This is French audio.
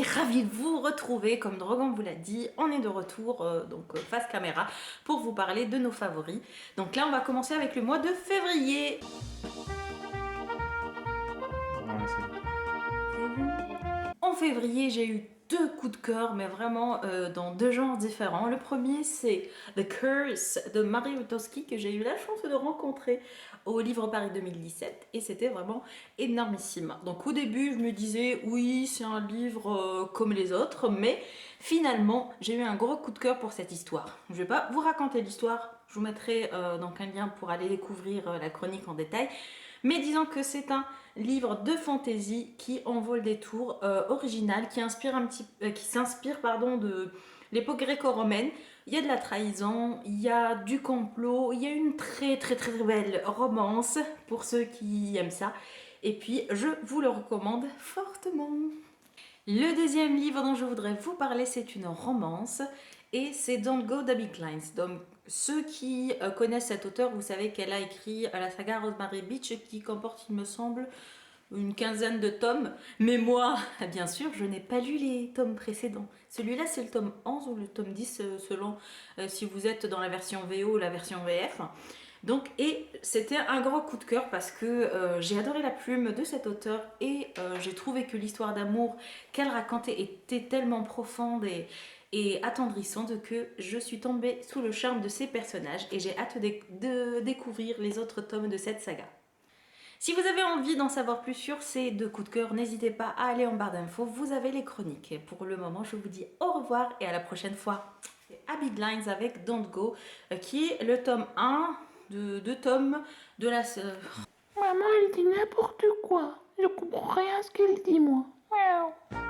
suis ravie de vous retrouver. Comme Drogon vous l'a dit, on est de retour face caméra pour vous parler de nos favoris. Donc là, on va commencer avec le mois de février. En février, j'ai eu deux coups de cœur, mais vraiment dans deux genres différents. Le premier, c'est The Curse de Marie Witowski, que j'ai eu la chance de rencontrer au Livre Paris 2017, et c'était vraiment énormissime. Donc au début, je me disais, oui, c'est un livre comme les autres, mais finalement, j'ai eu un gros coup de cœur pour cette histoire. Je vais pas vous raconter l'histoire, je vous mettrai donc un lien pour aller découvrir la chronique en détail. Mais disons que c'est un livre de fantasy qui envole des tours original, qui s'inspire de l'époque gréco-romaine. Il y a de la trahison, il y a du complot, il y a une très belle romance pour ceux qui aiment ça. Et puis je vous le recommande fortement. Le deuxième livre dont je voudrais vous parler, c'est une romance et c'est Don't Go d'Abby Kleins. Donc ceux qui connaissent cette auteure, vous savez qu'elle a écrit la saga Rosemary Beach qui comporte, il me semble, une quinzaine de tomes. Mais moi, bien sûr, je n'ai pas lu les tomes précédents. Celui-là, c'est le tome 11 ou le tome 10 selon si vous êtes dans la version VO ou la version VF. Donc, et c'était un gros coup de cœur parce que j'ai adoré la plume de cet auteur et j'ai trouvé que l'histoire d'amour qu'elle racontait était tellement profonde et attendrissante que je suis tombée sous le charme de ces personnages et j'ai hâte de découvrir les autres tomes de cette saga. Si vous avez envie d'en savoir plus sur ces deux coups de cœur, n'hésitez pas à aller en barre d'infos, vous avez les chroniques. Et pour le moment, je vous dis au revoir et à la prochaine fois. C'est Abby Kleins avec Don't Go, qui est le tome 1 de deux tomes de la... Maman, elle dit n'importe quoi. Je comprends rien à ce qu'elle dit, moi. Miaou.